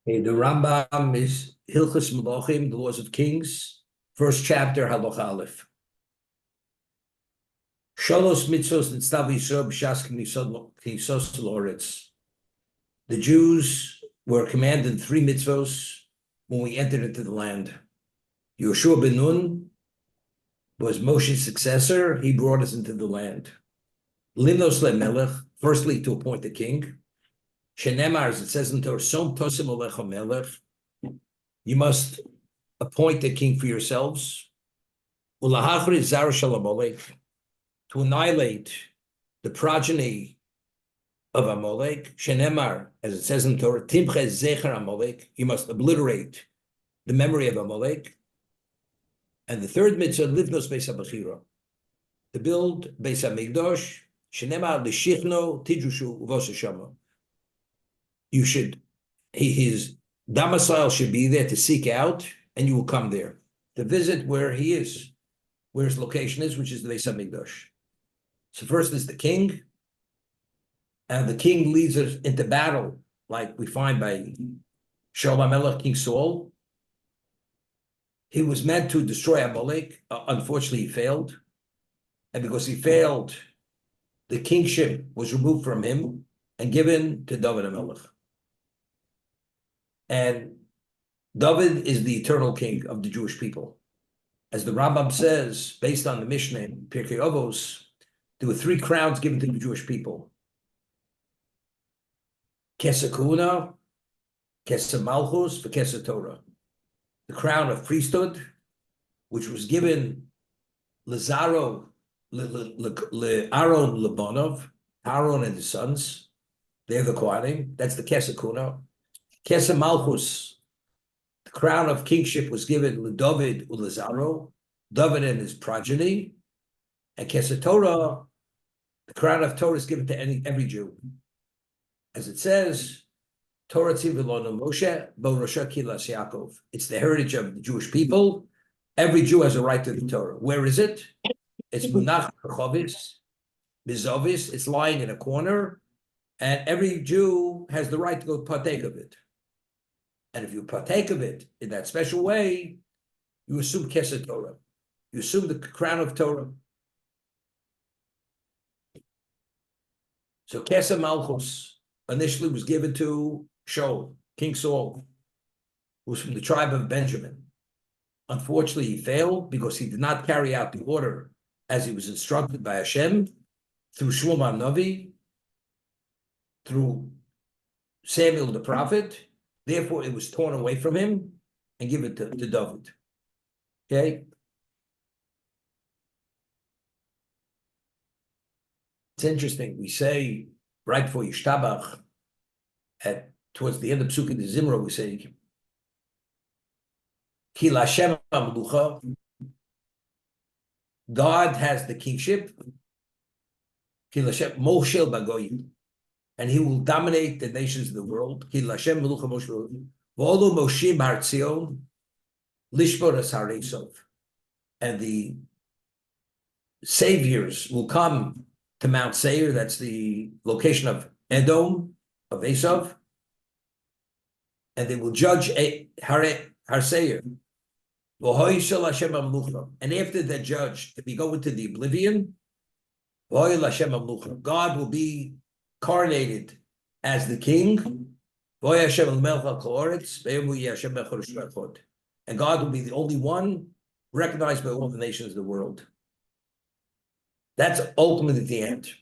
Okay, the Rambam is Hilchos Melachim, the Laws of Kings, first chapter, Halach Aleph. Shalos mitzvos nitztav Yisrael b'shas knisos l'oretz. The Jews were commanded 3 mitzvos when we entered into the land. Yoshua ben Nun was Moshe's successor. He brought us into the land. Limnos le'melech, firstly to appoint a king. Shenemar, as it says in Torah, Som tosim alecha melech. You must appoint a king for yourselves. Ulahachri zar shalamalek, to annihilate the progeny of Amalek. Shenemar, as it says in Torah, Timche zecher Amalek. You must obliterate the memory of Amalek. And the third mitzvah, livnos beis habechira, to build beis hamikdash. Shenemar l'shichno tidrushu uvos hashama. You should, his domicile should be there to seek out, and you will come there to visit where he is, where his location is, which is the Beis Hamikdash. So first is the king, and the king leads us into battle, like we find by Shaul HaMelech, King Saul. He was meant to destroy Amalek. Unfortunately, he failed, and because he failed, the kingship was removed from him and given to David HaMelech. And David is the eternal king of the Jewish people. As the Rambam says, based on the Mishnah in Pirkei Avos, there were 3 crowns given to the Jewish people. Kesed Kahuna, Kesed Malchus, Kesed Torah. The crown of priesthood, which was given Aaron Lebanov, Aaron and his sons. They're the Kohanim. That's the Kesed Kahuna. Kesed Malchus, the crown of kingship, was given to David Ulazaro, David and his progeny. And Kesed Torah, the crown of Torah, is given to every Jew. As it says, Torah Tzivilonu Moshe, Bo Rosha Kilas Yaakov. It's the heritage of the Jewish people. Every Jew has a right to the Torah. Where is it? It's Munach Chovis, Bizovis. It's lying in a corner, and every Jew has the right to go partake of it. And if you partake of it in that special way, you assume Kesed Torah. You assume the crown of Torah. So Kesed Malchus initially was given to Shaul, King Saul, who was from the tribe of Benjamin. Unfortunately, he failed because he did not carry out the order as he was instructed by Hashem through Shmuel HaNavi, through Samuel the prophet. Therefore, it was torn away from him and given to David. Okay? It's interesting. We say right before Yishtabach, towards the end of Psukim de Zimra, we say, Ki Lashem HaMelucha, God has the kingship, Ki Lashem Moshel Bagoyim, and he will dominate the nations of the world. Ki Lashem Melucha Moshe V'olu Moshim Har Tzion Lishbor Es Har Esov. And the saviors will come to Mount Seir. That's the location of Edom, of Esov, and they will judge Har Seir. And after they're judged, if we go into the oblivion, God will be coronated as the king, and God will be the only one recognized by all the nations of the world. That's ultimately the end.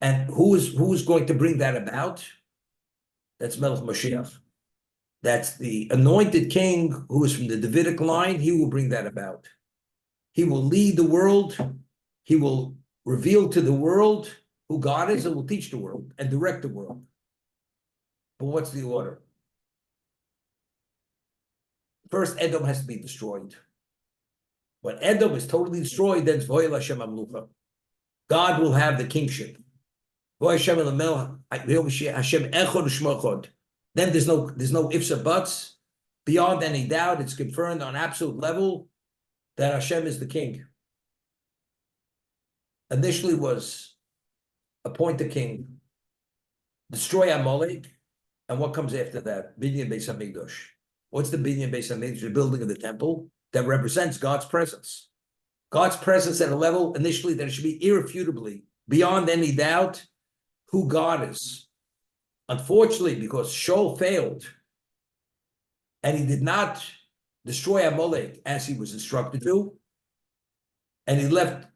And who is going to bring that about? That's Melech Mashiach. That's the anointed king who is from the Davidic line. He will bring that about. He will lead the world. He will reveal to the world who God is and will teach the world and direct the world. But what's the order? First, Edom has to be destroyed. When Edom is totally destroyed, then Voyel Hashem Amlucha. God will have the kingship. Then there's no ifs or buts. Beyond any doubt, it's confirmed on absolute level that Hashem is the king. Initially was appoint the king, destroy Amalek, And what comes after that? Binyan Beis Hamikdash. What's the Binyan Beis Hamikdash? The building of the temple that represents God's presence. God's presence at a level initially that it should be irrefutably, beyond any doubt, who God is. Unfortunately, because Shaul failed, and he did not destroy Amalek as he was instructed to, and he left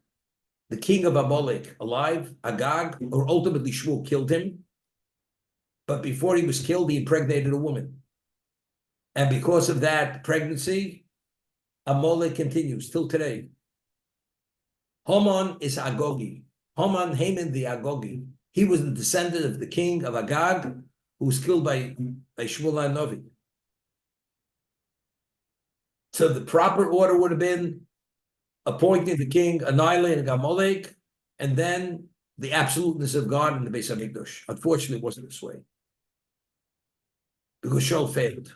the king of Amalek alive, Agag, or ultimately Shmuel killed him. But before he was killed, he impregnated a woman. And because of that pregnancy, Amalek continues till today. Haman is Agogi. Haman the Agogi. He was the descendant of the king of Agag, who was killed by Shmuel HaNavi. So the proper order would have been appointing the king, annihilating Amalek, and then the absoluteness of God in the Beis Hamikdash. Unfortunately, it wasn't this way. Because Shaul failed.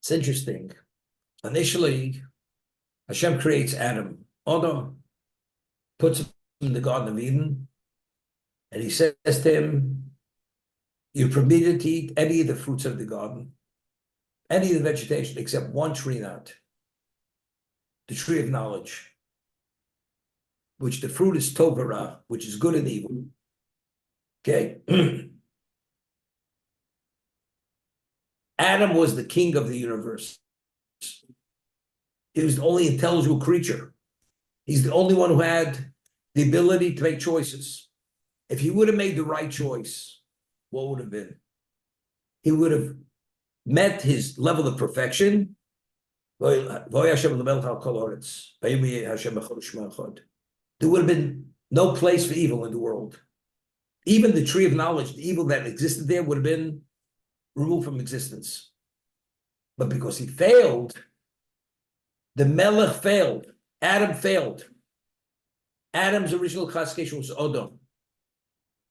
It's interesting. Initially, Hashem creates Adam. Adam puts him in the Garden of Eden, and he says to him, "You're permitted to eat any of the fruits of the garden, any of the vegetation, except one tree not, the tree of knowledge, which the fruit is Tovara, which is good and evil." Okay. Adam was the king of the universe. He was the only intelligible creature. He's the only one who had the ability to make choices. If he would have made the right choice, what would have been? He would have met his level of perfection. There would have been no place for evil in the world. Even the tree of knowledge, the evil that existed there, would have been removed from existence. But because he failed, the Melech failed. Adam failed. Adam's original classification was Odom.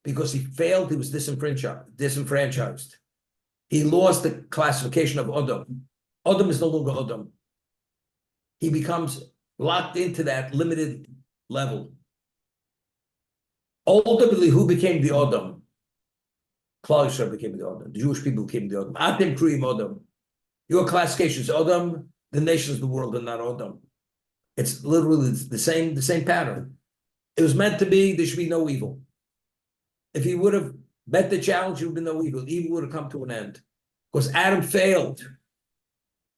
Because he failed, he was disenfranchised. He lost the classification of Odom. Odom is no longer Odom. He becomes locked into that limited level. Ultimately, who became the Odom? Klal Yisrael became the Odom. The Jewish people became the Odom. Atem Kriyim Odom. Your classification is Odom. The nations of the world are not Odom. It's literally the same pattern. It was meant to be, there should be no evil. If he would have met the challenge, there would have been no evil. Evil would have come to an end. Because Adam failed.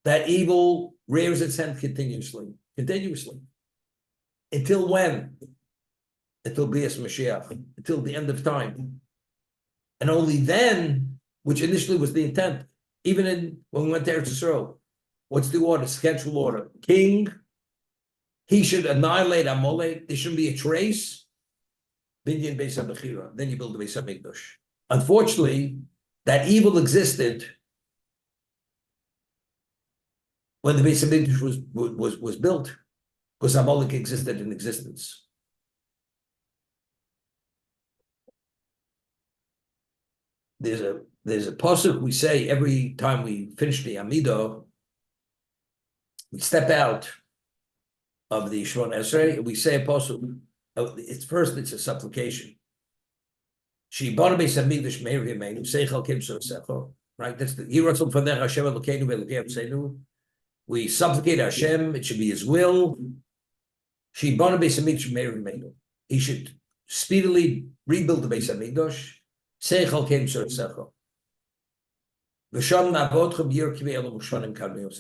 That evil rears its head continuously. Until when? Until Bias Mashiach. Until the end of time. And only then, which initially was the intent, even when we went to Eretz Yisrael, what's the order? Schedule order. King, he should annihilate Amalek. There shouldn't be a trace. Binyan Beis HaBechira. Then you build the Beis HaMikdash. Unfortunately, that evil existed when the Beis HaMikdash was built, because Amalek existed in existence. There's a pasuk we say every time we finish the Amidah. We step out of the Shemon Esrei and we say a pasuk. It's a supplication. Right? That's the we supplicate Hashem, it should be his will. He should speedily rebuild the Beis Hamikdash.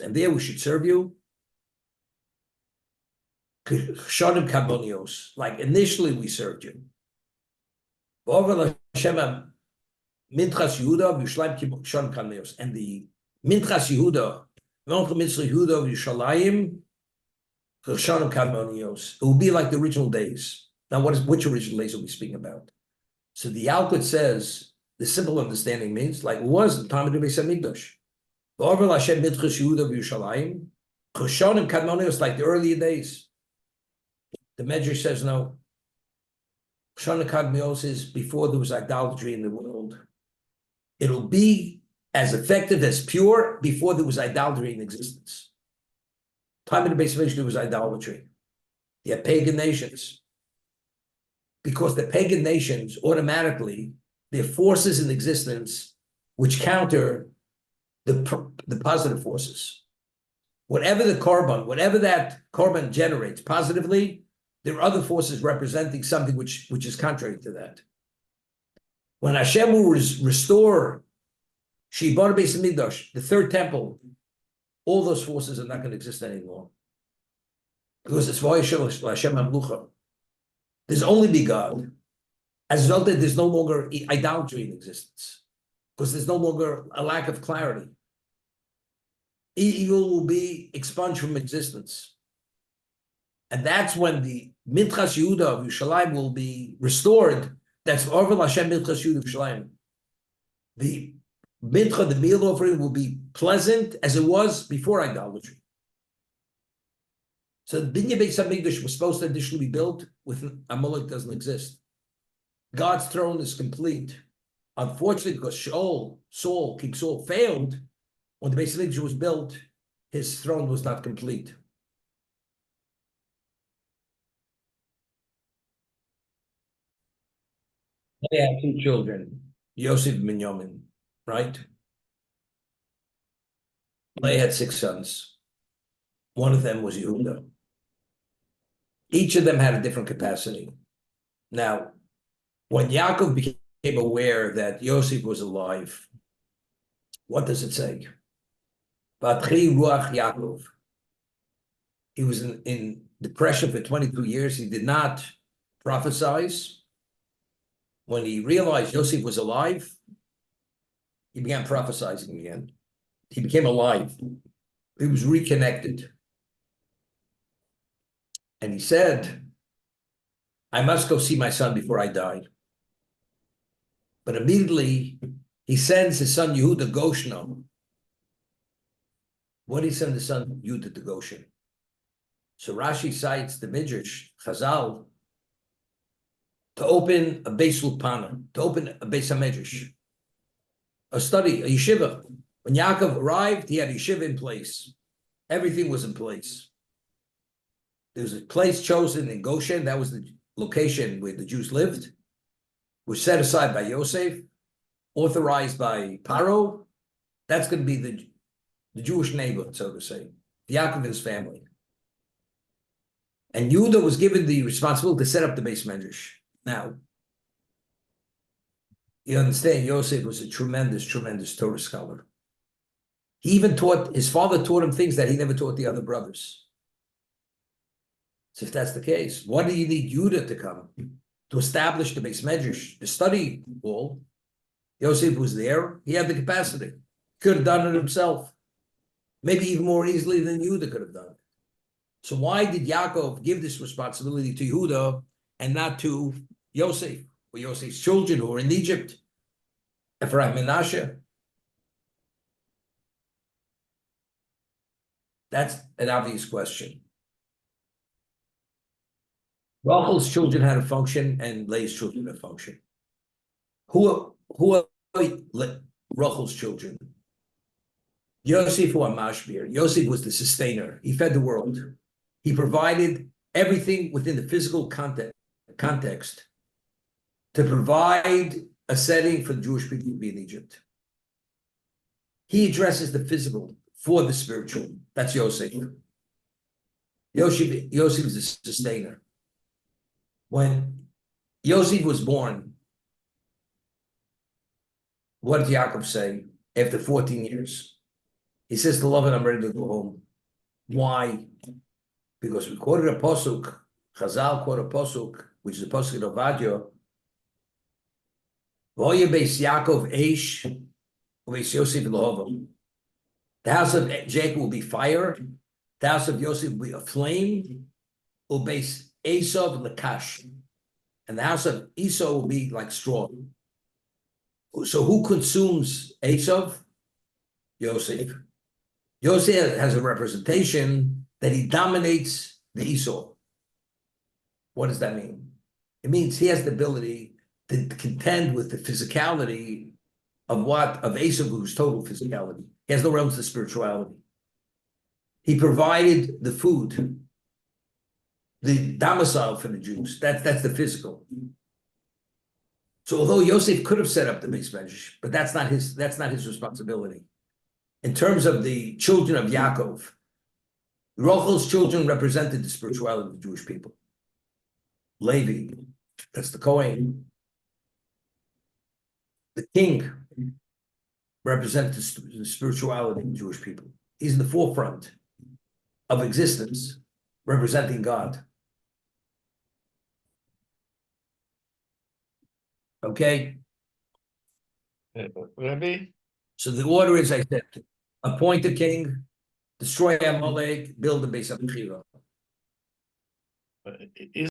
And there we should serve you. Like initially we served you. And the Minchas Yehuda, it will be like the original days. Now, which original days are we speaking about? So the Yalkut says, the simple understanding means, like it was the time of the Beis Hamikdash. Like the earlier days. The Medrash says no. Shana Kadmios is before there was idolatry in the world. It'll be as effective, as pure, before there was idolatry in existence. Time of the base there was idolatry. You had pagan nations. Because the pagan nations automatically, there are forces in existence which counter the positive forces. Whatever that carbon generates positively, there are other forces representing something which is contrary to that. When Hashem will restore Shibar Beis Hamikdash, the third temple, all those forces are not going to exist anymore. Because it's Hashem Hamlucha. There's only be God. As a result, there's no longer idolatry in existence. Because there's no longer a lack of clarity. Evil will be expunged from existence. And that's when the Minchas Yehuda of Yerushalayim will be restored. That's Orvel Hashem Minchas Yehuda of Yerushalayim. The Mincha, the meal offering, will be pleasant as it was before idolatry. So the Binyan Beis Hamikdash was supposed to additionally be built with Amalek doesn't exist. God's throne is complete. Unfortunately, because King Saul failed, when the Beis Hamikdash was built, his throne was not complete. They had two children, Yosef and Binyamin, right? They had 6 sons. One of them was Yehuda. Each of them had a different capacity. Now, when Yaakov became aware that Yosef was alive, what does it say? Vatchi Ruach Yaakov. He was in depression for 22 years. He did not prophesize. When he realized Yosef was alive, he began prophesying again. He became alive. He was reconnected. And he said, I must go see my son before I die. But immediately, he sends his son Yehuda Goshen. What did he send his son Yehuda to Goshen? So Rashi cites the Midrash, Chazal, to open a Beis Lupana, to open a Beis HaMedrash, a study, a yeshiva. When Yaakov arrived, he had a yeshiva in place. Everything was in place. There was a place chosen in Goshen. That was the location where the Jews lived, was set aside by Yosef, authorized by Paro. That's going to be the Jewish neighborhood, so to say, Yaakov and his family. And Yehuda was given the responsibility to set up the Beis Medrash. Now, you understand, Yosef was a tremendous, tremendous Torah scholar. He even his father taught him things that he never taught the other brothers. So if that's the case, why do you need Yehuda to come to establish the Beis Medrash, the study hall? Yosef was there. He had the capacity. Could have done it himself. Maybe even more easily than Yehuda could have done it. So why did Yaakov give this responsibility to Yehuda and not to Yosef, or Yosef's children who were in Egypt, Ephraim and Menashe? That's an obvious question. Rachel's children had a function, and Leah's children had a function. Who are Rachel's children? Yosef or Mashbir. Yosef was the sustainer. He fed the world. He provided everything within the physical context to provide a setting for the Jewish people to be in Egypt. He addresses the physical for the spiritual. That's Yosef. Yosef is the sustainer. When Yosef was born, what did Yaakov say after 14 years? He says to Lavan, I'm ready to go home. Why? Because we quoted a posuk, Chazal quoted a posuk, which is a posuk in Ovadia. V'oye beis Yaakov eish, u'beis Yosef l'hova. The house of Jacob will be fire. The house of Yosef will be a flame. U'beis Esav l'kash. And the house of Esau will be like straw. So who consumes Esav? Yosef. Yosef has a representation that he dominates the Esau. What does that mean? It means he has the ability to contend with the physicality of what? Of Esav, who's total physicality. He has no realms of spirituality. He provided the food, the domicile for the Jews. That's the physical. So although Yosef could have set up the Beis Medrash, but that's not his responsibility. In terms of the children of Yaakov, Rachel's children represented the spirituality of the Jewish people. Levi, that's the Kohen. The king represents the spirituality of the Jewish people. He's in the forefront of existence, representing God. Okay? Rabbi? So the order is, I said, appoint a king, destroy Amalek, build a base of Chira.